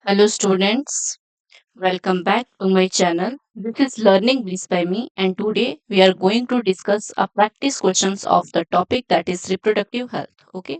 Hello students, welcome back to my channel. This is Learning Bliss by me and today we are going to discuss a practice questions of the topic that is reproductive health. Okay.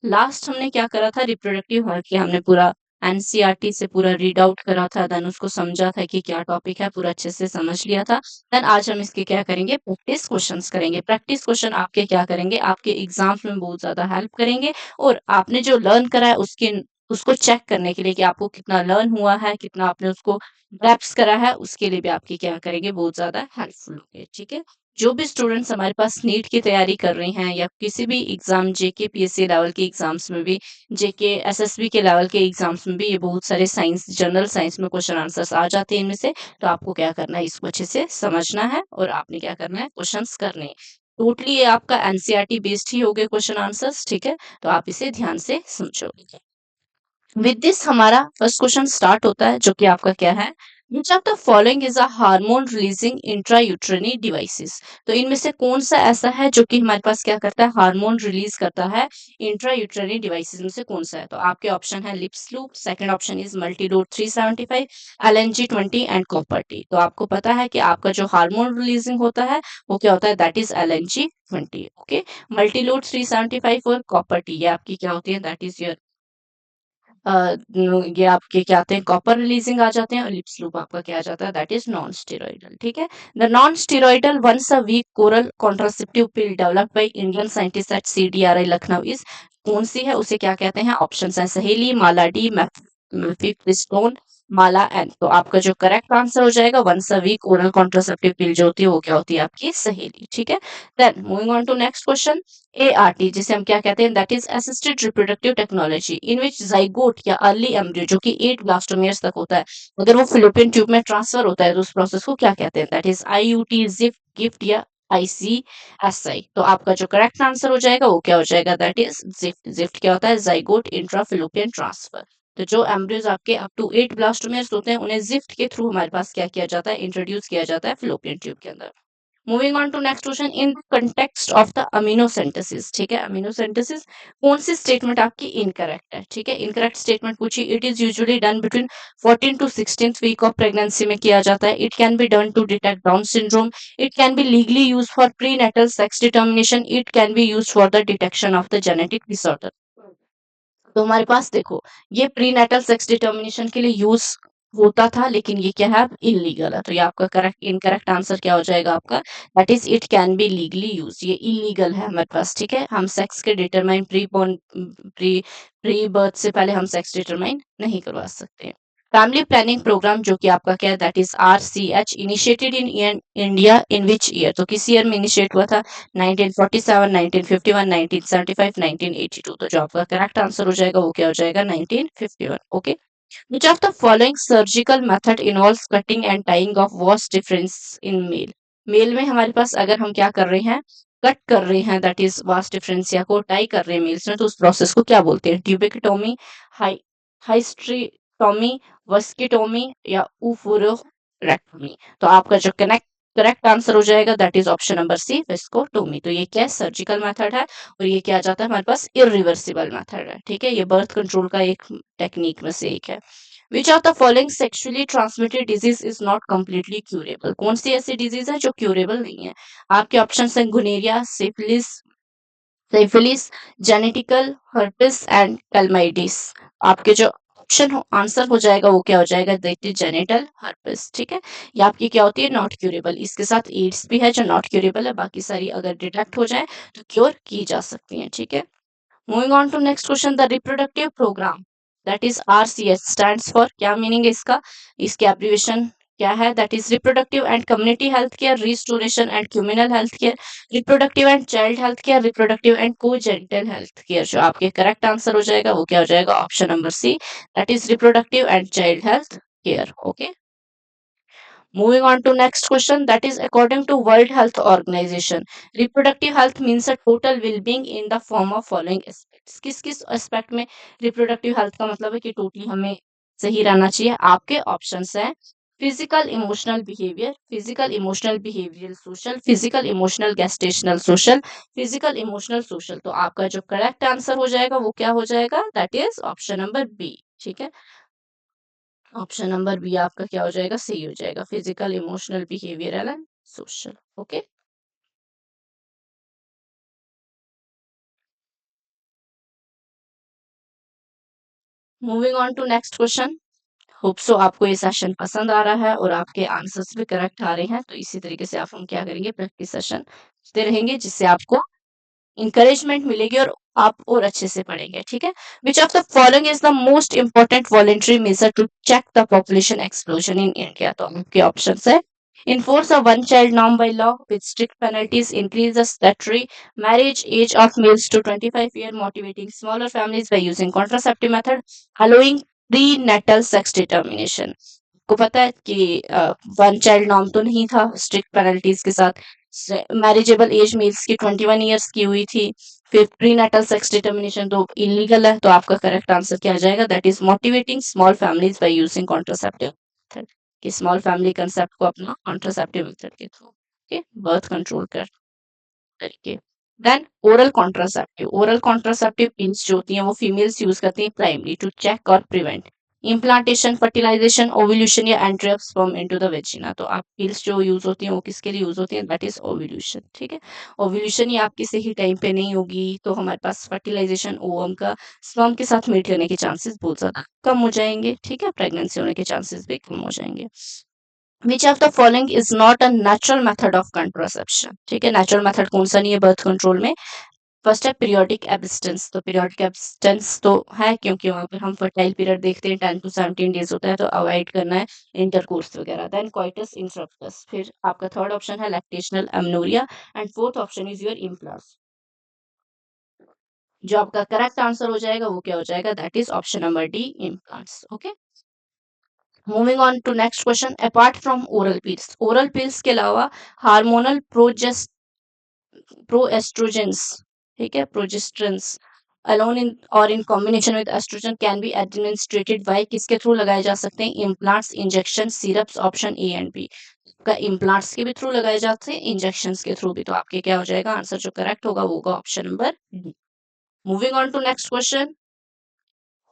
Last हमने क्या करा था reproductive health की हमने पूरा NCERT से पूरा read out करा था देन उसको समझा था कि क्या टॉपिक है पूरा अच्छे से समझ लिया था देन आज हम इसके क्या करेंगे प्रैक्टिस क्वेश्चंस करेंगे प्रैक्टिस क्वेश्चन आपके क्या करेंगे आपके एग्जाम्स में बहुत ज्यादा हेल्प करेंगे और आपने जो लर्न करा है उसके उसको चेक करने के लिए कि आपको कितना लर्न हुआ है, कितना आपने उसको ग्रैस्प करा है, उसके लिए भी आपकी क्या करेंगे बहुत ज़्यादा हेल्पफुल होंगे, ठीक है? जो भी स्टूडेंट्स हमारे पास नीट की तैयारी कर रही हैं या किसी भी एग्ज़ाम जेके, पीएससी लेवल के एग्ज़ाम्स में भी, जेके, एसएसबी के लेवल के एग्ज़ाम्स में भी ये बहुत सारे साइंस, जनरल साइंस में क्वेश्चन आंसर्स आ जाते हैं इनमें से, तो आपको क्या करना है इसको अच्छे से समझना है और आपने क्या करना है क्वेश्चंस करने हैं। टोटली ये आपका एनसीईआरटी बेस्ड ही हो गए क्वेश्चन आंसर्स, ठीक है? तो आप इसे ध्यान से समझोगे। विद दिस हमारा फर्स्ट क्वेश्चन स्टार्ट होता है जो कि आपका क्या है which of the following is a hormone releasing intrauterine devices. तो इनमें से कौन सा ऐसा है जो कि हमारे पास क्या करता है हार्मोन रिलीज करता है इंट्रायूट्रनी डिवाइसेस में से कौन सा है। तो आपके ऑप्शन है Lippes loop, second option is Multiload 375, LNG 20 and copper T. तो आपको पता है कि आपका जो हार्मोन रिलीजिंग होता है वो क्या होता है that is LNG 20। Okay, Multiload 375 और कॉपर टी ये आपकी क्या होती है दैट इज योर ये आपके क्या आते हैं कॉपर रिलीजिंग आ जाते हैं और लिप्स लूप आपका क्या आ जाता है दैट इज नॉन स्टेरॉइडल, ठीक है। The non steroidal once a week oral contraceptive pill developed by Indian scientist at CDRI Lucknow is कौन सी है उसे क्या कहते हैं। ऑप्शंस हैं सहेली, माला डी, मेफिप्रिस्टोन, माला एन। तो आपका जो करेक्ट आंसर हो जाएगा once a week oral contraceptive pill जो होती है वो क्या होती है आपकी सहेली, ठीक है। Then moving on to next question, ART जिसे हम क्या कहते हैं that is assisted reproductive technology in which zygote या अर्ली एम्ब्रियो जो कि 8 ब्लास्टोमियर्स तक होता है अगर वो फिलोपियन ट्यूब में ट्रांसफर होता है तो उस प्रोसेस को क्या कहते हैं that is IUT, gift, gift या आईसीएसआई। तो आपका जो करेक्ट आंसर हो जाएगा वो क्या हो जाएगा दैट इज जिफ्ट। जिफ्ट क्या होता है जाइगोट इंट्रा फिलोपियन ट्रांसफर। तो जो एम्ब्रियोज आपके अप टू 8 ब्लास्टोमियर्स होते हैं उन्हें जिफ्ट के थ्रू हमारे पास क्या किया जाता है इंट्रोड्यूस किया जाता है फिलोपियन ट्यूब के अंदर। Moving on to next question, in the context of the amniocentesis, ठीक है, अमीनोसिंथेसिस कौन सी स्टेटमेंट आपकी इनकरेक्ट है, ठीक है। इनकरेक्ट स्टेटमेंट पूछी, it is usually done between 14 to 16th week of pregnancy में किया जाता है, it can be done to detect Down syndrome, it can be legally use for prenatal sex determination, it can be use for the detection of the genetic disorder. तो हमारे पास देखो ये pre natal sex determination के लिए use होता था लेकिन ये क्या है इलीगल है। तो ये आपका करेक्ट इनकरेक्ट आंसर क्या हो जाएगा आपका that is it can be legally use, ये इलीगल है हमारे पास, ठीक है। हम सेक्स के डिटरमाइन प्री प्री बर्थ से पहले हम सेक्स डिटरमाइन नहीं करवा सकते। फैमिली प्लानिंग प्रोग्राम जो कि आपका क्या है that is RCH initiated in India in which year. तो किस ईयर में इनिशिएट हुआ था 1947, 1951, 1975, 1982। तो जो आपका करेक्ट आंसर हो जाएगा वो क्या हो जाएगा 1951। Okay, which of the following surgical method involves cutting and tying of vast difference in male। Male में हमारे पास अगर हम क्या कर रहे हैं कट कर रहे हैं दैट इज वास्ट डिफरेंसिया को टाई कर रहे हैं मेल्स में तो उस प्रोसेस को क्या बोलते हैं ट्यूबिकटोमी, हाई हाइस्ट्रीटोमी, वस्किटोमी या उफुरोरेक्टोमी। तो आपका जो कनेक्ट करेक्ट आंसर हो जाएगा that is option number C vasectomy. तो ये क्या सर्जिकल मेथड है और ये क्या आ जाता है हमारे पास इरिवर्सिबल मेथड है, ठीक है। ये बर्थ कंट्रोल का एक टेक्निक में से एक है। Which of the following sexually transmitted disease is not completely curable. कौन सी ऐसी डिजीज है जो क्यूरेबल नहीं है। आपके ऑप्शन है gonorrhoea, syphilis, syphilis, genital herpes and chlamydia. आपके जो ऑप्शन आंसर हो जाएगा वो क्या हो जाएगा दैट इज जेनेटल हर्पिस, ठीक है। ये आपकी क्या होती है नॉट क्यूरेबल। इसके साथ एड्स भी है जो नॉट क्यूरेबल है, बाकी सारी अगर डिटेक्ट हो जाए तो क्योर की जा सकती है, ठीक है। Moving on to next question, the reproductive programme that is RCH stands for, क्या मीनिंग है इसका, इसके एब्रिविएशन क्या है that is reproductive and community health care, restoration and communal health care, reproductive and child health care, reproductive and congenital health care. जो आपके correct answer हो जाएगा वो क्या हो जाएगा option number see that is reproductive and child health care. Okay, moving on to next question, that is according to World Health Organization, reproductive health means a total well-being in the form of following aspects। किस किस aspect में reproductive health का मतलब है कि totally हमें सही रहना चाहिए। आपके ऑप्शंस हैं physical emotional behaviour, physical emotional behavioural social, physical emotional gestational social, physical emotional social. तो आपका जो करेक्ट आंसर हो जाएगा वो क्या हो जाएगा that is option number B, ठीक है। ऑप्शन नंबर बी आपका क्या हो जाएगा, सही हो जाएगा, physical, emotional, behavioural and social. Okay, moving on to next question. Hope so आपको ये सेशन पसंद आ रहा है और आपके आंसर्स भी करेक्ट आ रहे हैं, तो इसी तरीके से आप हम क्या करेंगे, प्रैक्टिस सेशन करते रहेंगे, जिससे आपको इंकरेजमेंट मिलेगी और आप और अच्छे से पढ़ेंगे। ठीक है, which of the following is the most important voluntary measure to check the population explosion in India. तो आपके ऑप्शन है, enforce a one child norm by law with strict penalties, increase the statutory marriage age of males to 25 year, motivating smaller families by using contraceptive method, allowing prenatal sex determination। को पता है कि one child norm तो नहीं था, strict penalties के साथ marriageable age mails की 21 ईयर्स की हुई थी, फिर प्री नेटल सेक्स डिटर्मिनेशन तो इलीगल है, तो आपका करेक्ट आंसर क्या आ जाएगा, that is motivating small families by using contraceptive method, कि स्मॉल फैमिली कंसेप्ट को अपना कॉन्ट्रासेप्टिव मेथड के थ्रू बर्थ कंट्रोल करके। देन ओरल कॉन्ट्रासेप्टिव पिल्स जो होती हैं वो फीमेल्स यूज करती हैं प्राइमरी टू चेक और प्रिवेंट इम्प्लांटेशन, फर्टिलाइजेशन, ओव्यूलेशन या entry of sperm into the vagina. तो आप पिल्स जो यूज होती हैं वो किसके लिए यूज होती हैं, दैट इज ओव्यूलेशन। ठीक है, ओव्यूलेशन ही आपकी सही टाइम पे नहीं होगी तो हमारे पास फर्टिलाइजेशन, ओवम का स्पर्म के साथ मीट करने के चांसेस बहुत ज्यादा कम हो जाएंगे। ठीक है, प्रेगनेंसी होने के चांसेस भी कम हो जाएंगे। विच of the following is not a natural method of contraception. ठीक है, नेचुरल मेथड कौन सा नहीं है बर्थ कंट्रोल में। फर्स्ट है पीरियोडिक एब्स्टेंस। तो पीरियोडिक एब्स्टेंस तो है क्योंकि वहां पर हम फर्टाइल पीरियड देखते हैं 10 to 17 डेज होता है, तो अवॉइड करना है इंटरकोर्स वगैरह। Then coitus interruptus. फिर आपका थर्ड ऑप्शन है lactational amenorrhoea and fourth option is your implants. जो आपका करेक्ट आंसर हो जाएगा वो क्या हो जाएगा, that is option number D, implants. Okay, moving on to next question. Apart from oral pills के अलावा हार्मोनल प्रोएस्ट्रोजेंस, ठीक है, प्रोजेस्टेंस अलोन इन और in combination with estrogen can be administered by, किसके थ्रू लगाए जा सकते हैं, implants, injection, syrups, option A and B. का इम्प्लांट्स के भी थ्रू लगाए जाते हैं, इंजेक्शंस के थ्रू भी। तो आपके क्या हो जाएगा आंसर, जो करेक्ट होगा वो होगा option number D. Moving on to next question.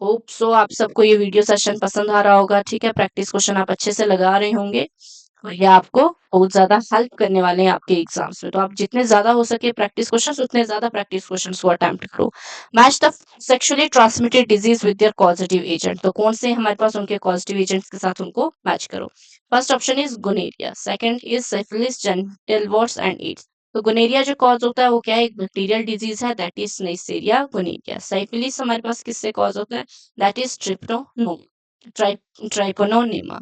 Hope so आप सबको ये वीडियो सेशन पसंद आ रहा होगा। ठीक है, प्रैक्टिस क्वेश्चन आप अच्छे से लगा रहे होंगे और ये आपको बहुत ज्यादा हेल्प करने वाले हैं आपके एग्जाम्स में। तो आप जितने ज्यादा हो सके प्रैक्टिस क्वेश्चंस, उतने ज्यादा प्रैक्टिस क्वेश्चंस को अटेम्प्ट करो। Match the sexually transmitted disease with their causative agent. तो कौन से हमारे पास उनके कॉजेटिव एजेंट्स के साथ उनको मैच करो। First option is gonorrhoea, second is syphilis, genital warts and AIDS. तो गोनेरिया जो कॉज होता है वो क्या है, एक बैक्टीरियल डिजीज है, that is Neisseria gonorrhoeae. Syphilis हमारे पास किससे कॉज होता है, दैट इज ट्राइपोनोनिमा,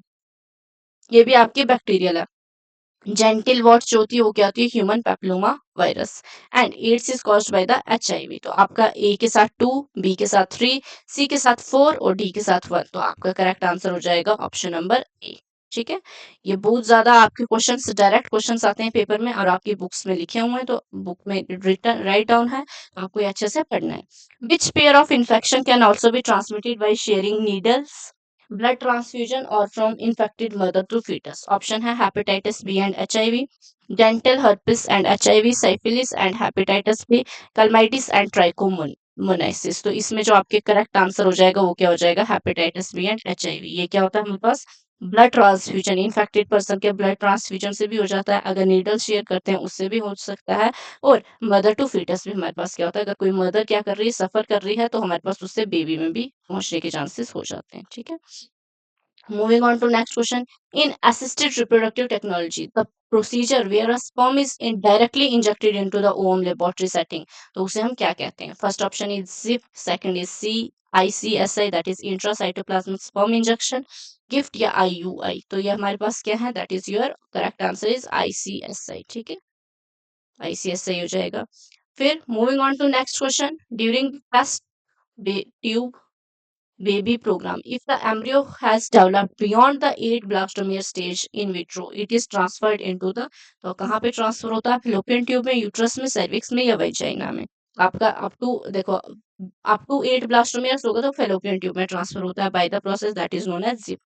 ये भी आपकी बैक्टीरियल है। जेंटिल वॉर्ट्स जो होती है वो क्या होती है, human papilloma virus. And AIDS is caused by the HIV. तो आपका ए के साथ 2, बी के साथ 3, सी के साथ 4 और डी के साथ 1। तो आपका करेक्ट आंसर हो जाएगा ऑप्शन नंबर ए। ठीक है, ये बहुत ज्यादा आपके क्वेश्चंस, डायरेक्ट क्वेश्चंस आते हैं पेपर में और आपकी बुक्स में लिखे हुए हैं, तो बुक में रिटर्न राइट डाउन है, तो आपको ये अच्छे से पढ़ना है। Which pair of infection can also be transmitted by sharing needles, blood transfusion or from infected mother to foetus. Option है hepatitis B and HIV, dental herpes and HIV, syphilis and hepatitis B, chlamydia and trichomoniasis. तो इसमें जो आपके correct answer हो जाएगा वो क्या हो जाएगा, हेपेटाइटिस बी एंड एचआईवी। ये क्या होता है हमारे पास, ब्लड ट्रांसफ्यूजन, इन्फेक्टेड पर्सन के ब्लड ट्रांसफ्यूजन से भी हो जाता है, अगर नीडल शेयर करते हैं उससे भी हो सकता है, और मदर टू फीटस भी हमारे पास क्या होता है, अगर कोई मदर क्या कर रही है, सफर कर रही है, तो हमारे पास उससे बेबी में भी पहुंचने के चांसेस हो जाते हैं। ठीक है, moving on to next question. In assisted reproductive technology, the procedure where a sperm is directly injected into the ovum laboratory setting, तो उसे हम क्या कहते हैं। First option is ZIFT, second is C ICSI, that is intracytoplasmic sperm injection, GIFT या IUI। तो ये हमारे पास क्या है, that is your correct answer is ICSI। ठीक है, ICSI हो जाएगा। फिर moving on to next question. During test tube baby program, if the embryo has developed beyond the 8 blastomere stage in vitro, it is transferred into the, तो कहाँ पे transfer होता है, फिलोपियन ट्यूब में, यूट्रस में, सर्विक्स में या vagina में। आपका अप टू देखो, अप टू 8 ब्लास्टोमियर्स होगा तो फेलोपियन ट्यूब में ट्रांसफर होता है by the process that is known as ZIFT.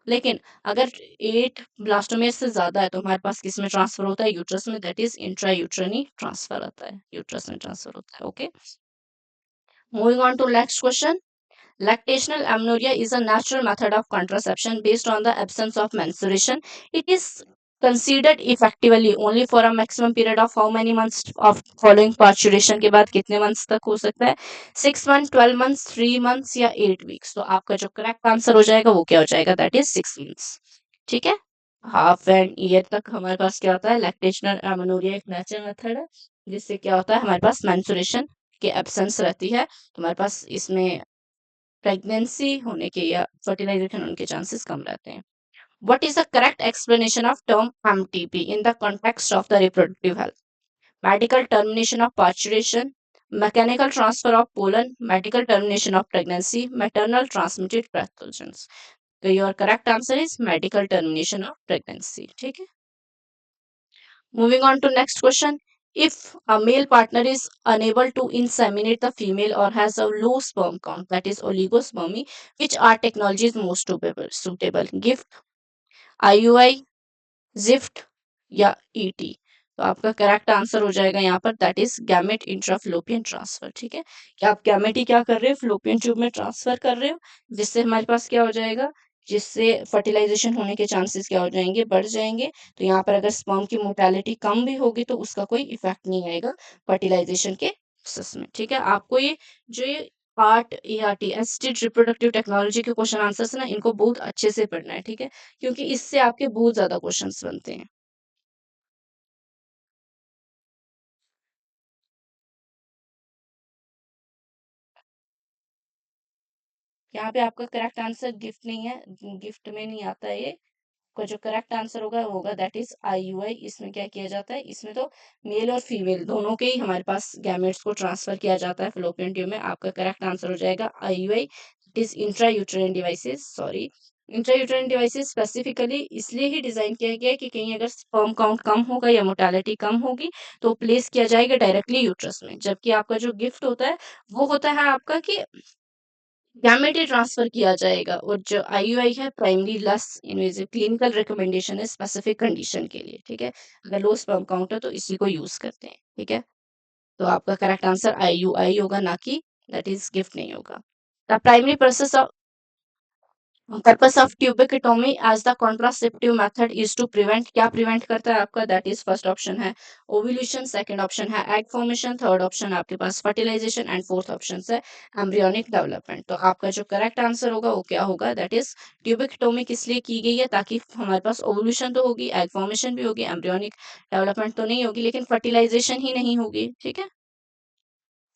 लेकिन अगर 8 ब्लास्टोमियर से ज्यादा है तो हमारे पास किस में ट्रांसफर होता है, यूट्रस में, that is intrauterine transfer होता है, यूट्रस में ट्रांसफर होता है। Okay, moving on to next question. Lactational amenorrhea is a natural method of contraception based on the absence of menstruation. It is considered effectively only for a maximum period of how many months of following parturition के बाद कितने months तक हो सकता है 6 months 12 months 3 months या 8 weeks तो आपका जो करेक्ट आंसर हो जाएगा वो क्या हो जाएगा दैट इज 6 months ठीक है हाफ एंड ईयर तक हमारे पास क्या होता है लैक्टेशनल एमेनोरिया एक नेचुरल मेथड है जिससे क्या होता है हमारे पास मेंस्ट्रुएशन की एब्सेंस रहती है तो हमारे पास इसमें प्रेगनेंसी होने के या फर्टिलाइजेशन होने के चांसेस कम रहते हैं what is the correct explanation of term MTP in the context of the reproductive health? Medical termination of parturition, mechanical transfer of pollen, medical termination of pregnancy, maternal transmitted pathogens. So your correct answer is medical termination of pregnancy. ठीक है? Moving on to next question. If a male partner is unable to inseminate the female or has a low sperm count, that is oligospermy, which are technologies most suitable? Gift, IUI, gift या ET तो आपका correct answer हो जाएगा यहाँ पर that is gamete intrafallopian transfer ठीक है कि आप गैमेट ही क्या कर रहे हो फ्लोपियन ट्यूब में ट्रांसफर कर रहे हो जिससे हमारे पास क्या हो जाएगा जिससे फर्टिलाइजेशन होने के चांसेस क्या हो जाएंगे बढ़ जाएंगे तो यहाँ पर अगर स्पर्म की मोर्टेलिटी कम भी होगी तो उसका कोई इफेक्ट नहीं आएगा फर्टिलाइजेशन के प्रोसेस में ठीक है आपको ये जो ये part ART assisted reproductive technology के क्वेश्चन आंसर्स ना इनको बहुत अच्छे से पढ़ना है ठीक है क्योंकि इससे आपके बहुत ज्यादा क्वेश्चंस बनते हैं यहाँ पे आपका करेक्ट आंसर गिफ्ट नहीं है गिफ्ट में नहीं आता है ये का जो करेक्ट आंसर होगा वो होगा दैट इज IUI इसमें क्या किया जाता है इसमें तो मेल और फीमेल दोनों के ही हमारे पास गैमेट्स को ट्रांसफर किया जाता है फेलोपियन ट्यूब में आपका करेक्ट आंसर हो जाएगा IUI it is intra uterine devices sorry intra uterine devices specifically इसलिए ही डिजाइन किया गया है कि कहीं अगर स्पर्म काउंट कम होगा या मोर्टेलिटी कम होगी तो प्लेस किया जाएगा डायरेक्टली यूट्रस में जबकि आपका जो गिफ्ट होता है वो होता है आपका कि गैमेट ही ट्रांसफर किया जाएगा और जो IUI है primary less invasive clinical recommendation है स्पेसिफिक कंडीशन के लिए ठीक है अगर लो स्पर्म काउंट है तो इसी को यूज करते हैं ठीक है तो आपका करेक्ट आंसर IUI होगा ना कि दैट इज गिफ्ट नहीं होगा the primary process purpose of tubectomy as the contraceptive method is to prevent क्या प्रिवेंट करता है आपका दैट इज फर्स्ट ऑप्शन है ओव्यूलेशन सेकंड ऑप्शन है एग फॉर्मेशन थर्ड ऑप्शन है आपके पास फर्टिलाइजेशन एंड फोर्थ ऑप्शन है एम्ब्रियोनिक डेवलपमेंट तो आपका जो करेक्ट आंसर होगा वो क्या होगा दैट इज ट्यूबिक्टोमी किस लिए की गई है ताकि हमारे पास ओव्यूलेशन तो होगी एग फॉर्मेशन भी होगी एम्ब्रियोनिक डेवलपमेंट तो नहीं होगी लेकिन फर्टिलाइजेशन ही नहीं होगी ठीक है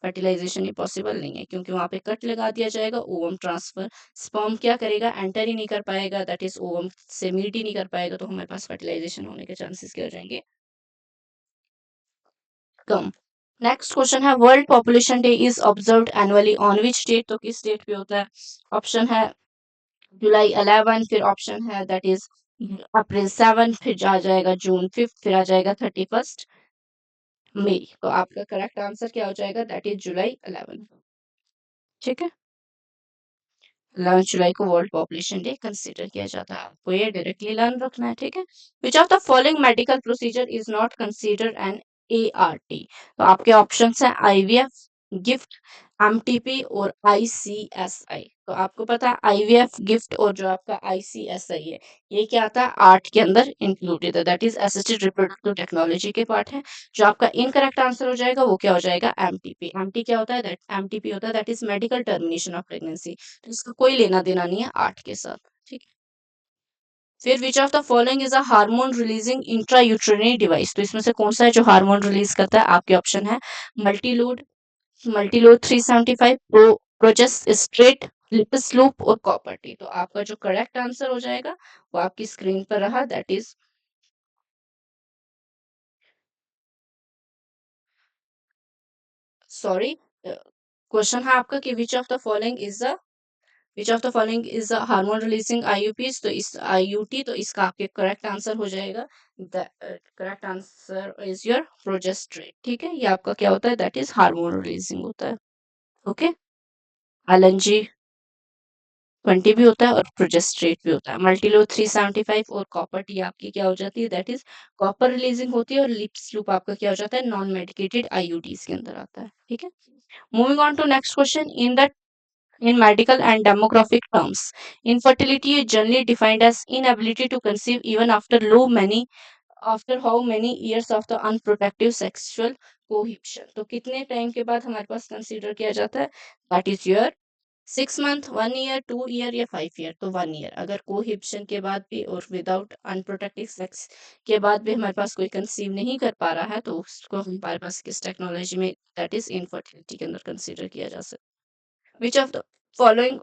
फर्टिलाइजेशन ही पॉसिबल नहीं है क्योंकि वहां पे कट लगा दिया जाएगा ओवम ट्रांसफर स्पर्म क्या करेगा एंटर ही नहीं कर पाएगा दैट इज ओवम से मीट ही नहीं कर पाएगा तो हमारे पास फर्टिलाइजेशन होने के चांसेस क्या हो जाएंगे कम नेक्स्ट क्वेश्चन है world population day is observed annually on which date तो किस डेट पे होता है ऑप्शन है जुलाई 11 फिर ऑप्शन है दैट इज अप्रैल 7 फिर आ जाएगा जून 5 फिर आ जाएगा 31st मई तो आपका करेक्ट आंसर क्या हो जाएगा दैट इज जुलाई 11 ठीक है 11 जुलाई को वर्ल्ड पॉपुलेशन डे कंसीडर किया जाता है आपको ये डायरेक्टली लर्न रखना है ठीक है which of the following medical procedure is not considered an ART तो आपके ऑप्शंस हैं IVF गिफ्ट MTP और ICSI तो आपको पता है IVF गिफ्ट और जो आपका ICSI है ये क्या आता है आर्ट के अंदर इंक्लूडेड है that is assisted reproductive technology के पार्ट है जो आपका इनकरेक्ट आंसर हो जाएगा वो क्या हो जाएगा MTP MT क्या होता है दैट MTP होता है that is medical termination of pregnancy तो इसका कोई लेना देना नहीं है आर्ट के साथ ठीक है फिर which of the following is a hormone releasing intrauterine device तो इसमें से कौन सा है जो हार्मोन रिलीज करता है आपके ऑप्शन है Multiload Multiload 375 प्रोजेस्ट straight Lippes loop और कॉपर टी तो आपका जो करेक्ट आंसर हो जाएगा वो आपकी स्क्रीन पर रहा दैट इज सॉरी क्वेश्चन है आपका कि विच of the following is the which of the following is hormone releasing IUPs तो इस IUT तो इसका आपके करेक्ट आंसर हो जाएगा the correct answer is your Progestasert ठीक है ये आपका क्या होता है दैट इज हार्मोन रिलीजिंग होता है ओके LNG 20 भी होता है और प्रोजेस्ट्रेट भी होता है मल्टीलो 375 और कॉपर टी आपकी क्या हो जाती है दैट इज कॉपर रिलीजिंग होती है और लिप्स लूप आपका क्या हो जाता है नॉन मेडिकेटेड IUDs के अंदर आता है ठीक है moving on to next question in the In medical and demographic terms, infertility is generally defined as inability to conceive even after how many years of the unprotected sexual cohabitation. तो कितने time के बाद हमारे पास consider किया जाता है? That is your 6 month, 1 year, 2 year या 5 year. तो 1 ईयर अगर कोहिबिशन के बाद भी और विदाउट अनप्रोटेक्टेड सेक्स के बाद भी हमारे पास कोई कंसीव नहीं कर पा रहा है तो उसको हमारे पास किस टेक्नोलॉजी में दैट इज इनफर्टिलिटी के अंदर कंसीडर किया जा सकता है। Which of the following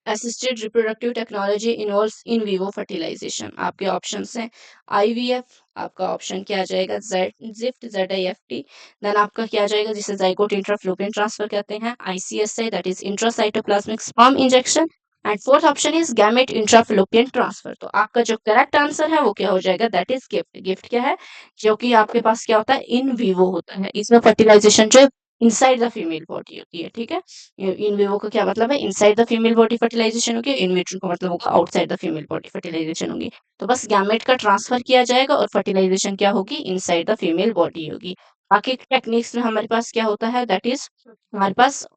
assisted reproductive technology involves in vivo fertilisation? आपके ऑप्शंस हैं आईवीएफ, आपका ऑप्शन क्या आ जाएगा जिफ्ट ZIFT, देन आपका क्या आ जाएगा जिसे जाइगोट इंट्राफ्लोपियन ट्रांसफर कहते हैं, ICSI that is intracytoplasmic sperm injection, and fourth option is gamete intrafallopian transfer. तो आपका जो करेक्ट आंसर है वो क्या हो जाएगा? That is gift. गिफ्ट क्या है? जो कि आपके पास क्या होता है? इन विवो होता है। इसमें फर्टिलाइजेशन जो इनसाइड द फीमेल बॉडी होती है, ठीक है। इन विवो का क्या मतलब है? Inside the female body fertilisation होगी, इन विट्रो का मतलब होगा outside the female body fertilisation होगी। तो बस गैमेट का ट्रांसफर किया जाएगा और फर्टिलाइजेशन क्या होगी? इनसाइड द फीमेल बॉडी होगी। बाकी टेक्निक्स में हमारे पास क्या होता है? दैट इज हमारे पास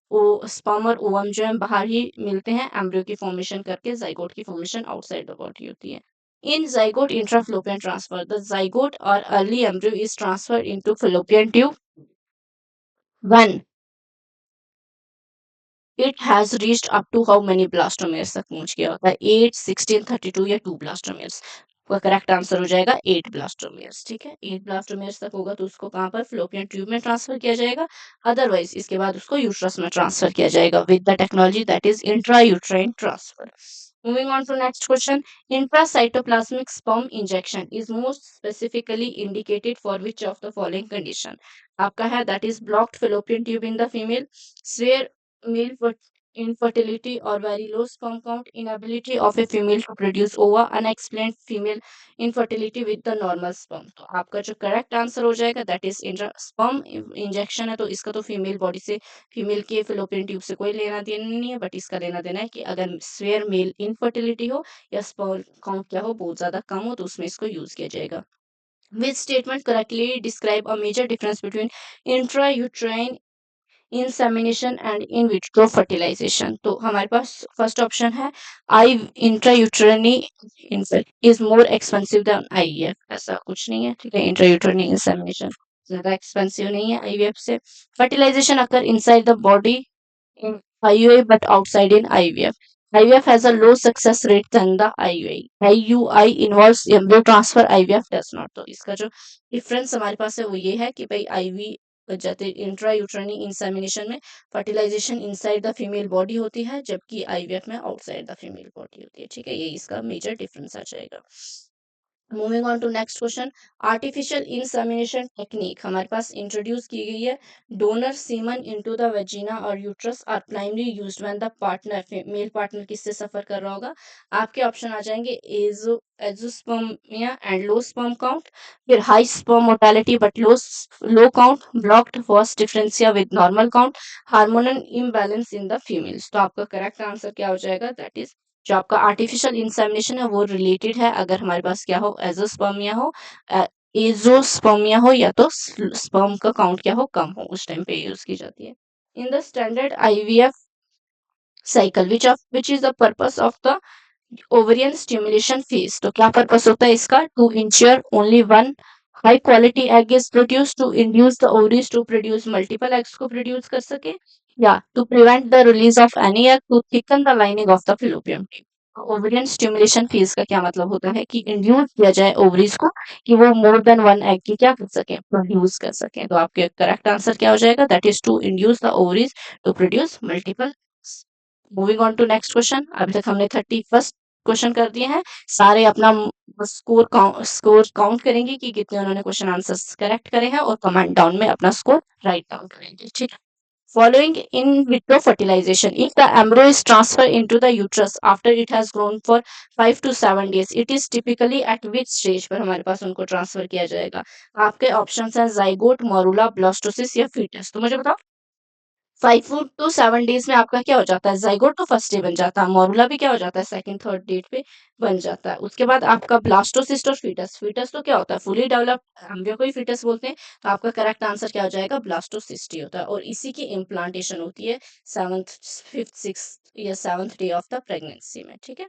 स्पर्म और ओवम जो है बाहर ही मिलते हैं, एम्ब्रियो की फॉर्मेशन करके जाइगोट की फॉर्मेशन आउटसाइड द बॉडी होती है। In zygote intrafallopian transfer, the zygote or early embryo is transferred into fallopian tube when it has reached up to how many blastomeres तक पहुंच गया होता है? 8, 16, 32 या 2 ब्लास्टोमेयर्स? आपका करेक्ट आंसर हो जाएगा 8 ब्लास्टोमेयर्स, ठीक है। 8 ब्लास्टोमेयर्स तक होगा तो उसको कहाँ पर? फ्लोपियन ट्यूब में ट्रांसफर किया जाएगा। अदरवाइज इसके बाद उसको यूट्रस में ट्रांसफर किया जाएगा with the technology that is intrauterine transfer. Moving on to next question, intracytoplasmic sperm injection is most specifically indicated for which of the following condition? आपका है that is blocked fallopian tube in the female, severe male infertility or very low sperm count, inability of a female to produce ova, unexplained female infertility with the normal sperm। तो आपका जो correct answer हो जाएगा that is sperm injection है। तो इसका तो female body से, फीमेल के फिलोपियन ट्यूब से कोई लेना देना नहीं है, बट इसका लेना देना है कि अगर स्वेयर मेल इनफर्टिलिटी हो या स्पर्म काउंट क्या हो, बहुत ज्यादा कम हो, तो उसमें इसको यूज किया जाएगा। Which statement correctly describe a major difference between intrauterine insemination and in vitro fertilisation? तो हमारे पास फर्स्ट ऑप्शन है I intrauterine is more expensive than IVF। ऐसा कुछ नहीं है, ठीक है। इंट्रायूट्रनी इंसेमिनेशन ज्यादा एक्सपेंसिव नहीं है IVF से। Fertilisation occur inside the body in IUI but outside in IVF. IVF has a low success rate than the IUI. IUI involves embryo transfer, IVF does not. तो इसका जो डिफरेंस हमारे पास है वो ये है कि भाई IV जाते इंट्रा यूट्रानी इंसेमिनेशन में fertilisation inside the female body होती है, जबकि IVF में आउटसाइड द फीमेल बॉडी होती है, ठीक है। ये इसका मेजर डिफरेंस आ जाएगा। Moving on to next question, artificial insemination technique हमारे पास इंट्रोड्यूस की गई है। Donor semen into the vagina or uterus are primary used when the partner, male partner किससे सफर कर रहा होगा? आपके ऑप्शन आ जाएंगे azoospermia and low sperm count, फिर high sperm mortality but low count, blocked first differentia with normal count, hormonal imbalance in the females. तो आपका करेक्ट आंसर क्या हो जाएगा? दैट इज जो आपका आर्टिफिशियल इंसेमिनेशन है वो रिलेटेड है अगर हमारे पास क्या हो, एजोस्पर्मिया हो या तो स्पर्म का काउंट क्या हो, कम हो, उस टाइम पे यूज की जाती है। In the standard IVF cycle which is the purpose of the ovarian stimulation phase? तो क्या पर्पस होता है इसका? To ensure only one high quality egg is produce, to induce the ovaries to produce multiple eggs को produce कर सके, या to prevent the release of any egg to thicken the lining of the fallopian tube. Ovarian stimulation phase का क्या मतलब होता है? कि इंड्यूस किया जाए ओवरीज को कि वो मोर देन वन एग की क्या कर सके, प्रोड्यूस कर सके। तो आपके करेक्ट आंसर क्या हो जाएगा? That is to induce the ovaries to produce multiple. Moving on to next question, अभी तक हमने 31st क्वेश्चन कर दिए हैं। सारे अपना स्कोर काउंट करेंगे कि कितने उन्होंने क्वेश्चन आंसर्स करेक्ट करे हैं और कमेंट डाउन में अपना स्कोर राइट डाउन करेंगे, ठीक है। Following in vitro fertilization, if the embryo is transferred into the uterus after it has grown for 5 to 7 days, it is typically at which stage पर हमारे पास उनको ट्रांसफर किया जाएगा? आपके ऑप्शंस हैं जाइगोट, मोरूला, ब्लास्टोसिस या फीटस। तो मुझे बताओ 5 to 7 डेज में आपका क्या हो जाता है, जाइगोट तो फर्स्ट डे बन जाता है, मॉर्यूला भी क्या हो जाता है, सेकंड थर्ड डेट पे बन जाता है। उसके बाद आपका ब्लास्टोसिस्ट और फीटस, फीटस तो क्या होता है, फुली डेवलप्ड एम्ब्रियो को ही फीटस बोलते हैं। तो आपका करेक्ट आंसर क्या हो जाएगा, ब्लास्टोसिस्ट ही होता है, और इसी की इम्प्लांटेशन होती है 7th 5th 6th या 7th day of the pregnancy में, ठीक है।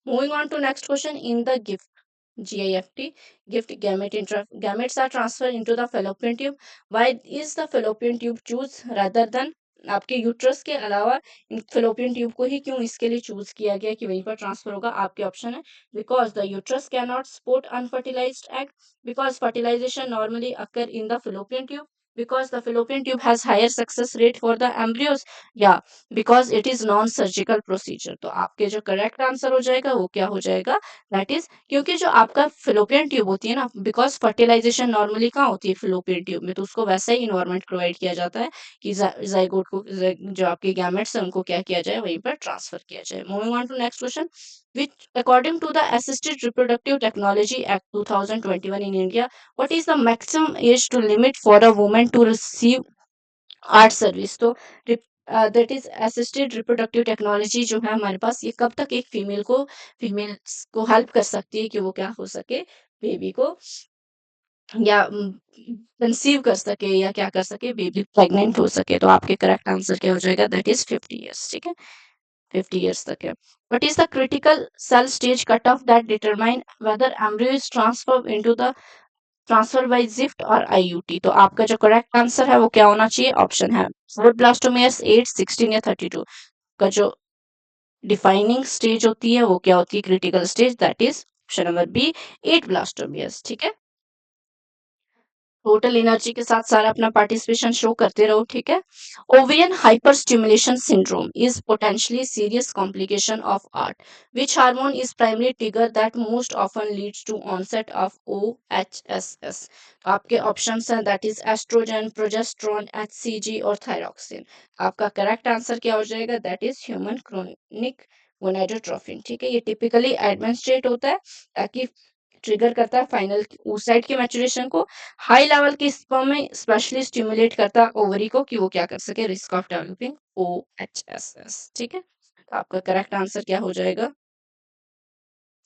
Moving on to next question, in the GIFT GIFT, gift gametes are transferred into the fallopian tube. Why is the fallopian tube choose rather than आपके uterus के अलावा fallopian tube को ही क्यों इसके लिए चूज किया गया कि वहीं पर ट्रांसफर होगा? आपके ऑप्शन है, because the uterus can not support unfertilised egg, because fertilisation normally occur in the fallopian tube, because the fallopian tube has higher success rate for the embryos, या because it is non surgical procedure. तो आपके जो correct answer हो जाएगा वो क्या हो जाएगा, दैट इज, क्योंकि जो आपका फिलोपियन ट्यूब होती है ना, बिकॉज फर्टिलाइजेशन नॉर्मली कहाँ होती है, फिलोपियन ट्यूब में, तो उसको वैसा ही इन्वायरमेंट प्रोवाइड किया जाता है कि जाइगोट को जो आपके गैमेट्स हैं उनको क्या किया जाए, वहीं पर ट्रांसफर किया जाए। Moving on to next question, which according to the assisted reproductive technology act 2021 in India, what is the maximum age to limit for a woman to receive ART service? तो that is assisted reproductive technology जो है हमारे पास, ये कब तक एक females को help कर सकती है कि वो क्या हो सके, बेबी को या कंसीव कर सके, या क्या कर सके, बेबी प्रेग्नेंट हो सके। तो आपके करेक्ट आंसर क्या हो जाएगा, दैट इज 50 ईयर्स, ठीक है, 50 ईयर्स तक है। What is the critical cell stage cut off that determine whether embryo is transfer by ZIFT और आईयूटी? तो आपका जो करेक्ट आंसर है वो क्या होना चाहिए, ऑप्शन है 4 ब्लास्टोमेयर्स, 8, 16 या 32 का जो डिफाइनिंग स्टेज होती है वो क्या होती है, critical stage, that is option number B, 8 blastomeres, ठीक है। टोटल एनर्जी के साथ सारा अपना पार्टिसिपेशन शो करते रहो, ठीक है। Ovarian hyperstimulation syndrome is potentially serious complication of ART, which hormone is primary trigger that most often leads to onset of OHSS? आपके ऑप्शंस हैं, that is estrogen, progesterone, HCG और thyroxine. आपका correct answer क्या हो जाएगा, that is human chorionic gonadotrophin, ठीक है। ये टिपिकली एडमिनिस्ट्रेट होता है ताकि ट्रिगर करता है फाइनल oocyte के मैचुरेशन को, हाई लेवल के स्पर्म में स्पेशली स्टिमुलेट करता है ओवरी को कि वो क्या कर सके, रिस्क ऑफ डेवलपिंग OHSS, ठीक है। तो आपका करेक्ट आंसर क्या हो जाएगा,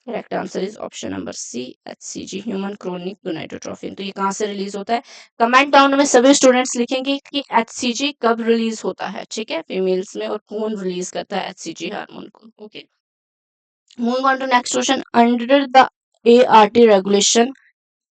correct answer is option number C, HCG, human chorionic gonadotrophin. तो ये कहाँ से रिलीज होता है, कमेंट डाउन में सभी स्टूडेंट्स लिखेंगे कि HCG कब रिलीज होता है, ठीक है, फीमेल्स में, और कौन रिलीज करता है HCG हार्मोन को, okay. Moving on to next question, under the ART regulation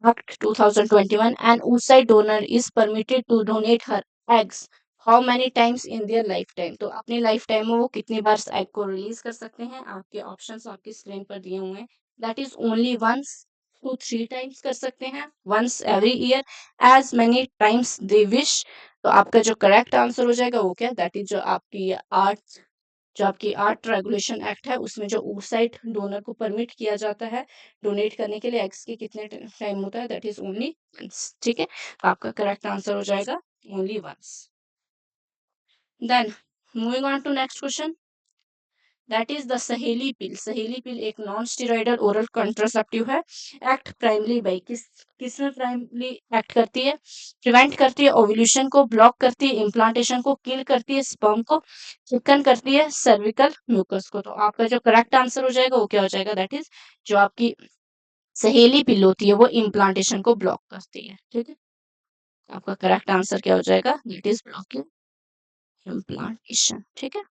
Act 2021, an oocyte donor is permitted to donate her eggs how many times in their lifetime? तो अपनी लाइफ टाइम में वो कितनी बार egg को release कर सकते हैं? आपके ऑप्शंस आपकी स्क्रीन पर दिए हुए हैं, that is only once to 3 times कर सकते हैं, once every year, as many times they wish. तो आपका जो करेक्ट आंसर हो जाएगा वो क्या, दैट इज जो आपकी आर्ट रेगुलेशन एक्ट है उसमें जो oocyte डोनर को परमिट किया जाता है डोनेट करने के लिए एग्स के कितने टाइम होता है, दैट इज ओनली वंस, ठीक है। आपका करेक्ट आंसर हो जाएगा only once. Then moving on to next question, that is the Saheli pill. Saheli pill एक नॉन स्टेरॉइडल ओरल कंट्रासेप्टिव है, एक्ट प्राइमरी बाई किस में प्राइमरी एक्ट करती है, प्रिवेंट करती है ओव्यूलेशन को, ब्लॉक करती है इम्प्लांटेशन को, किल करती है स्पर्म को, चिकन करती है सर्विकल म्यूकस को। तो आपका जो करेक्ट आंसर हो जाएगा वो क्या हो जाएगा, दैट इज जो आपकी सहेली पिल होती है वो इम्प्लांटेशन को ब्लॉक करती है, ठीक है। आपका करेक्ट आंसर क्या हो जाएगा, दैट इज ब्लॉकिंग इम्प्लांटेशन, ठीक है।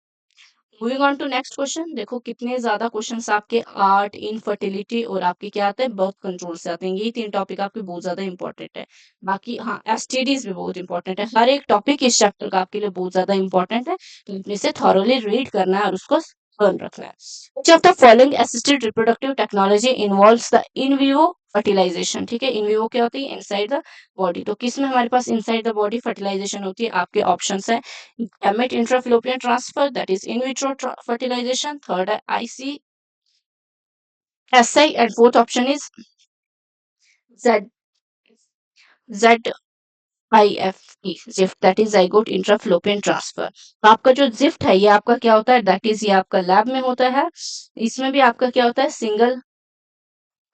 Moving on to next question, देखो कितने ज्यादा क्वेश्चंस आपके आर्ट, इनफर्टिलिटी और आपके क्या आते हैं, बर्थ कंट्रोल से आते हैं। यही 3 टॉपिक आपके बहुत ज्यादा इंपॉर्टेंट है। बाकी हाँ, STDs भी बहुत इंपॉर्टेंट है। हर एक टॉपिक इस चैप्टर का आपके लिए बहुत ज्यादा इंपॉर्टेंट है, तो अपने से थॉरोली रीड करना है और उसको लर्न रखना है। Which of the following assisted reproductive technology involves the in vivo fertilization? ठीक है, इन विवो क्या होती है, इनसाइड द बॉडी। तो किस में हमारे पास इनसाइड द बॉडी फर्टिलाइजेशन होती है? आपके ऑप्शंस है, gamete intrafallopian transfer, that is in vitro fertilization, third है ICSI, and fourth option is Z ZIFT, ZIFT, that is zygote intrafallopian transfer। तो आपका जो ZIFT है ये आपका क्या होता है, दैट इज ये आपका लैब में होता है। इसमें भी आपका क्या होता है, सिंगल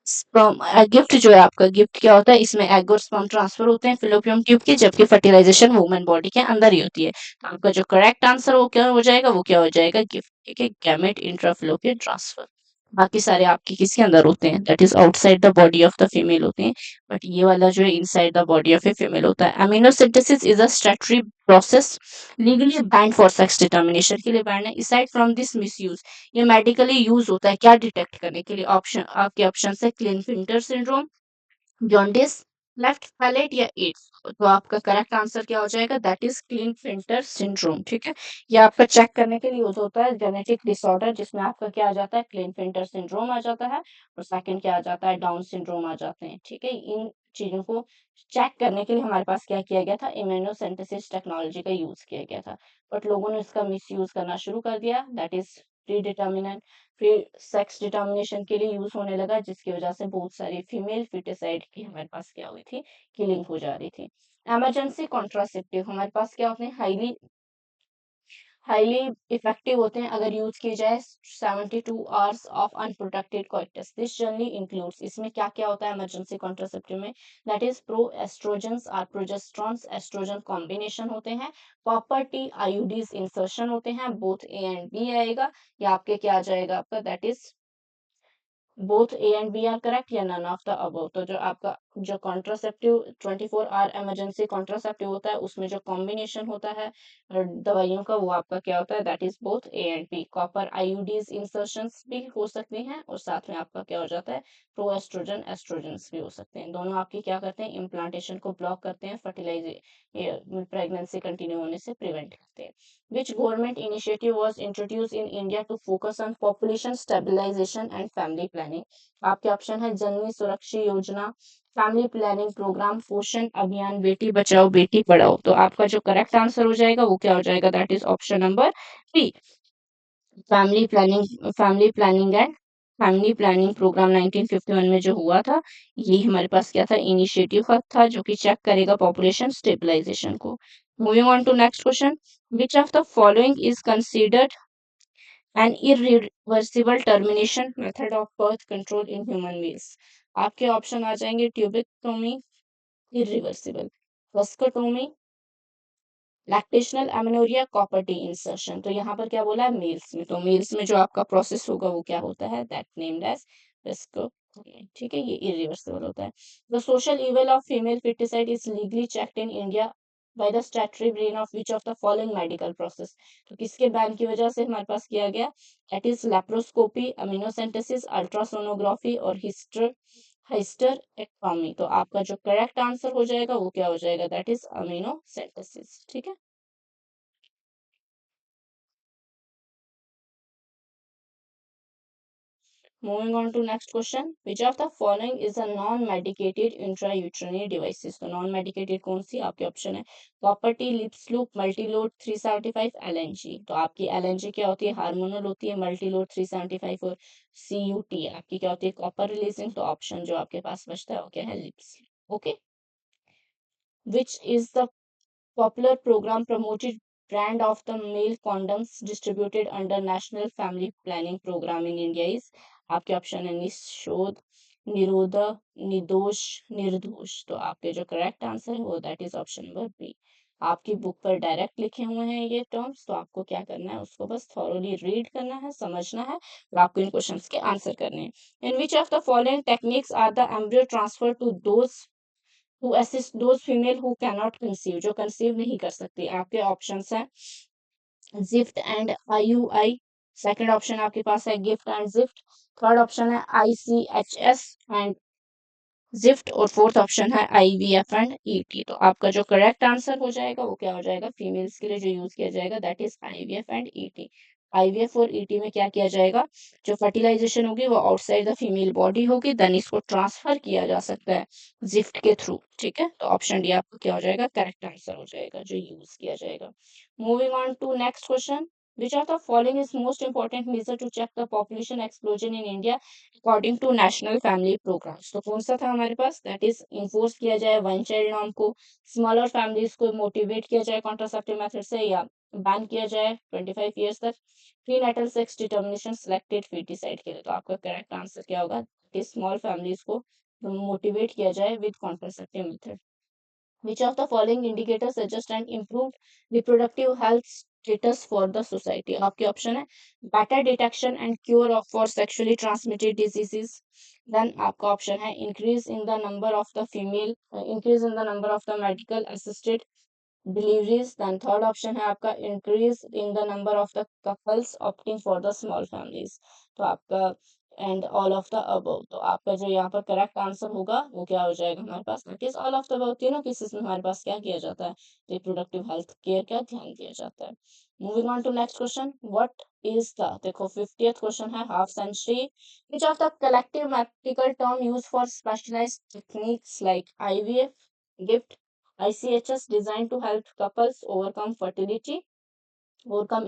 स्पर्म गिफ्ट जो है आपका, गिफ्ट क्या होता है, इसमें एग और स्पर्म ट्रांसफर होते हैं फिलोपियम ट्यूब के, जबकि फर्टिलाइजेशन वुमेन बॉडी के अंदर ही होती है। तो आपका जो करेक्ट आंसर वो क्या हो जाएगा, वो क्या हो जाएगा, गिफ्ट। ठीक है, गैमेट इंट्राफिलोपियन ट्रांसफर। बाकी सारे आपके किसके अंदर होते हैं, that is outside the body of the female होते हैं, बट ये वाला जो है inside the body of a female होता है। Amniocentesis is a statutory process legally banned for sex determination के लिए बैंड है। असाइड फ्रॉम दिस मिसयूज, ये मेडिकली यूज होता है क्या डिटेक्ट करने के लिए, ऑप्शन आपके ऑप्शन है क्लिनफिल्टर सिंड्रोम, जॉन्डिस, लेफ्ट पैलेट या एड्स। तो आपका करेक्ट आंसर क्या हो जाएगा, दैट इज क्लिनफिल्टर सिंड्रोम। ठीक है, ये आपका चेक करने के लिए यूज होता है जेनेटिक डिसऑर्डर, जिसमें आपका क्या आ जाता है, क्लिनफिल्टर सिंड्रोम आ जाता है, और सेकंड क्या आ जाता है, डाउन सिंड्रोम आ जाते हैं। ठीक है, इन चीजों को चेक करने के लिए हमारे पास क्या किया गया था, इम्यूनोसिंथेसिस टेक्नोलॉजी का यूज किया गया था, बट लोगों ने इसका मिस यूज करना शुरू कर दिया, दैट इज प्री डिटर्मिनेंट, फिर सेक्स डिटर्मिनेशन के लिए यूज होने लगा, जिसकी वजह से बहुत सारी फीमेल फिटिसाइड की हमारे पास क्या हुई थी, किलिंग हो जा रही थी। इमरजेंसी कॉन्ट्रासेप्टिव हमारे पास क्या होते हैं, हाईली इफेक्टिव होते हैं अगर यूज किए जाए 72 hours of unprotected coitus. This generally includes, इसमें क्या क्या होता है इमरजेंसी कॉन्ट्रासेप्टिव में, दैट इज प्रो एस्ट्रोजन्स और प्रोजेस्ट्रॉन्स एस्ट्रोजन कॉम्बिनेशन होते हैं, कॉपर टी आईयूडीज इंसर्शन होते हैं, बोथ ए एंड बी आएगा, या आपके क्या आ जाएगा आपका, that is both A and B are correct या नन ऑफ द अबव। तो जो आपका जो कॉन्ट्रासेप्टिव 24 आवर इमरजेंसी कॉन्ट्रासेप्टिव होता है, उसमें जो कॉम्बिनेशन होता है दवाइयों का, वो आपका क्या होता है, that is both A and B. Copper IUDs insertions भी हो सकती हैं, और साथ में आपका क्या हो जाता है, प्रोएस्ट्रोजन एस्ट्रोजेंस भी हो सकते हैं। दोनों आपके क्या करते हैं, इम्प्लांटेशन को ब्लॉक करते हैं, फर्टिलाइजेशन प्रेगनेंसी कंटिन्यू होने से प्रिवेंट करते हैं। Which government initiative was introduced in India to focus on population stabilization and family planning? आपके ऑप्शन है जननी सुरक्षा योजना, फैमिली प्लानिंग प्रोग्राम, पोषण अभियान, बेटी बचाओ बेटी पढ़ाओ। तो आपका जो करेक्ट आंसर हो जाएगा वो क्या हो जाएगा, that is option number B, family planning programme 1951 में जो हुआ था, ये हमारे पास क्या था, इनिशिएटिव था जो कि चेक करेगा पॉपुलेशन स्टेबलाइजेशन को। Moving on to next question, which of the following is considered an irreversible termination method of birth control in human beings. आपके ऑप्शन आ जाएंगे tubectomy, irreversible, vasectomy, lactational amenorrhoea, copper T insertion. तो यहाँ पर क्या बोला है, मेल्स में, तो मेल्स में जो आपका प्रोसेस होगा वो क्या होता है, दैट नेम्ड एज विस्को। ठीक है, ये इरिवर्सिबल होता है। The social evil of female foeticide is legally checked in India by the statutory brain of which of the following medical process. तो किसके बैन की वजह से हमारे पास किया गया, दैट इज लेप्रोस्कोपी, अमीनोसेंटेसिस, अल्ट्रासोनोग्राफी और हिस्टेरेक्टोमी। तो आपका जो करेक्ट आंसर हो जाएगा वो क्या हो जाएगा, दैट इज अमीनोसेंटेसिस। ठीक है, moving on to next question, which of the following is a non-medicated intrauterine devices? तो non-medicated कौन सी आपके ऑप्शन है, copper T, lips loop, Multiload 375, LNG. तो आपकी एलएनजी क्या होती है, हार्मोनल होती है, मल्टीलोड 375 और सीयूटी आपकी क्या होती है, कॉपर रिलीजिंग। तो ऑप्शन जो आपके पास बचता है वो क्या है, lips. Okay, which is the popular program promoted brand of the male condoms distributed under National Family Planning Program in India is, आपके ऑप्शन है निशोध, निरोधा, निर्दोष, निर्दोष। तो आपके जो करेक्ट आंसर है वो that is option number B. आपकी बुक पर डायरेक्ट लिखे हुए हैं ये टर्म्स, तो आपको क्या करना है, उसको बस थॉरोली रीड करना है, समझना है, और आपको इन क्वेश्चंस के आंसर करने हैं। In which of the following techniques are the embryo transfer to those to assist those female who can not conceive, जो कंसीव नहीं कर सकती। आपके ऑप्शंस हैं ZIFT and IUI, second option आपके पास है GIFT and ZIFT, third option है आईसीएचएस एंड जिफ्ट, और फोर्थ ऑप्शन है आईवीएफ एंड ईटी। तो आपका जो करेक्ट आंसर हो जाएगा वो क्या हो जाएगा, फीमेल्स के लिए जो यूज किया जाएगा that is IVF and ET. IVF और ईटी में क्या किया जाएगा, जो फर्टिलाइजेशन होगी वो आउटसाइड द फीमेल बॉडी होगी, देन इसको ट्रांसफर किया जा सकता है जिफ्ट के थ्रू। ठीक है, तो ऑप्शन डी आपका क्या हो जाएगा, करेक्ट आंसर हो जाएगा जो यूज किया जाएगा। Moving on to next question, which of the following is most important measure to check the population explosion in India according to national family programmes. तो कौन सा था हमारे पास, दैट इज इन्फोर्स किया जाए वन चाइल्ड नॉर्म को, smaller families को मोटिवेट किया जाए कॉन्ट्रासेप्टिव मेथड से, या बैन किया जाए 25 ईयर्स तक। Prenatal sex determination selected foeticide के लिए, तो आपका करेक्ट आंसर क्या होगा कि स्मॉल फैमिलीज को मोटिवेट किया जाए with contraceptive method. Which of the following indicators suggest an improved reproductive health status for the society? आपके ऑप्शन है better detection and cure of for sexually transmitted diseases. Then आपका option है increase in the number of the medical assisted deliveries. Then third option है आपका increase in the number of the couples opting for the small families. तो आपका and all of the above, तो आपका जो यहाँ पर करेक्ट आंसर होगा वो क्या हो जाएगा हमारे पास, that is all of the above. तीनों केसेस में हमारे पास क्या किया जाता है, रिप्रोडक्टिव हेल्थ केयर का ध्यान दिया जाता है। Moving on to next question, what is the, देखो 50th क्वेश्चन है half century, which of the collective mathematical term used for specialised techniques like IVF, GIFT, ICHS designed to help couples overcome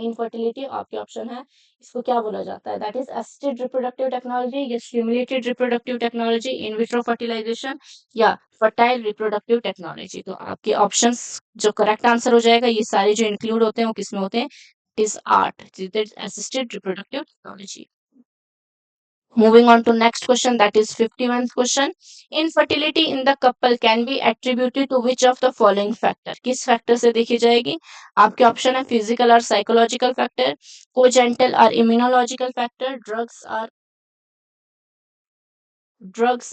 infertility। आपके option है इसको क्या बोला जाता है, that is assisted reproductive technology या stimulated reproductive technology, in vitro fertilisation या fertile reproductive technology. तो आपके ऑप्शंस जो करेक्ट आंसर हो जाएगा, ये सारे जो इंक्लूड होते हैं वो किसमें होते हैं, it is art, assisted reproductive technology. Moving on to next question, that is 51st question. Infertility in the couple can be attributed to which of the following factor? किस फैक्टर से देखी जाएगी, आपके ऑप्शन है फिजिकल और psychological factor, कोजेंटल और immunological factor, drugs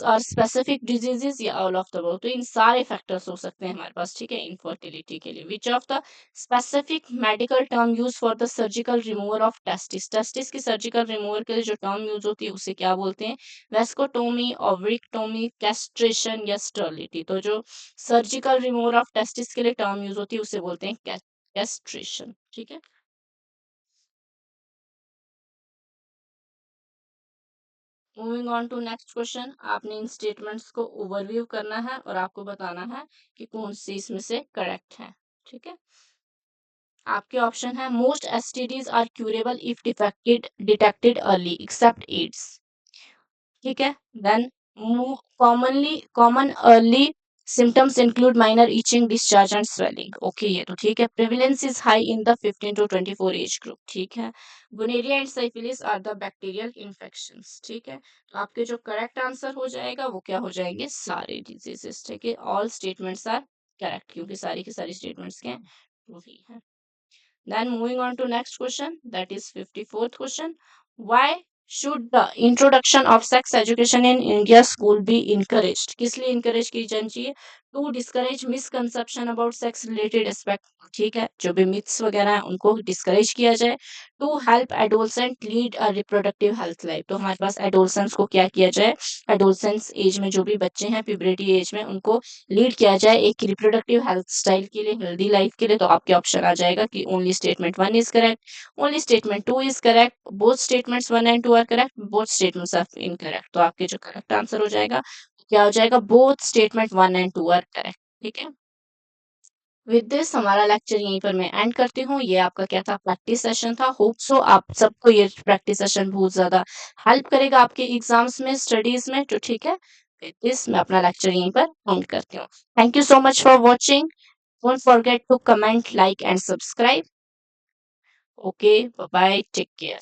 और specific diseases या ऑल ऑफ द अबव। तो इन सारे फैक्टर्स हो सकते हैं हमारे पास, ठीक है, इनफर्टिलिटी के लिए। विच of the specific medical term use for the surgical removal of testis, testis की सर्जिकल रिमूवल के लिए जो टर्म यूज होती है उसे क्या बोलते हैं, वेस्कोटोमी, ओवरिक्टोमी, कैस्ट्रेशन या स्टरलिटी। तो जो सर्जिकल रिमूवल ऑफ टेस्टिस के लिए टर्म यूज होती है उसे बोलते हैं कैस्ट्रेशन, ठीक है। Moving on to next question, आपने इन स्टेटमेंट्स को ओवरव्यू करना है और आपको बताना है कि कौन सी इसमें से करेक्ट है, ठीक है। आपके ऑप्शन है most STDs are curable if detected early except AIDS, ठीक है। Then common early symptoms include minor itching, discharge and swelling, okay, ये तो ठीक है। Prevalence is high in the 15 to 24 age group, ठीक है। Gonorrhoea and syphilis are the bacterial infections, ठीक है। तो आपके जो करेक्ट आंसर हो जाएगा वो क्या हो जाएंगे, सारे डिजीजेस, ठीक है। ऑल स्टेटमेंट्स आर करेक्ट क्योंकि सारी की सारी स्टेटमेंट्स के वही है। Then moving on to next question, that is 54th question. Why should the introduction of sex education in India school be encouraged? किस लिए encourage की जानी चाहिए? To discourage misconception about sex related aspect, ठीक है, जो भी myths वगैरह हैं उनको discourage किया जाए। To help adolescent lead a reproductive health life, तो हमारे पास adolescents को क्या किया जाए, adolescents एज में जो भी बच्चे हैं puberty एज में उनको लीड किया जाए एक रिप्रोडक्टिव हेल्थ स्टाइल के लिए, हेल्दी लाइफ के लिए। तो आपके ऑप्शन आ जाएगा कि only statement 1 is correct, only statement 2 is correct, both statements 1 and 2 are correct, both statements are incorrect. तो आपके जो करेक्ट आंसर हो जाएगा क्या हो जाएगा, both statement 1 and 2 are correct, ठीक है। विद दिस हमारा लेक्चर यहीं पर मैं एंड करती हूँ। ये आपका क्या था, प्रैक्टिस सेशन था। होप सो आप सबको ये प्रैक्टिस सेशन बहुत ज्यादा हेल्प करेगा आपके एग्जाम्स में, स्टडीज में, तो ठीक है। विद दिस मैं अपना लेक्चर यहीं पर एंड करती हूँ। Thank you so much for watching. Don't forget to comment, like and subscribe. Okay, bye bye, take care.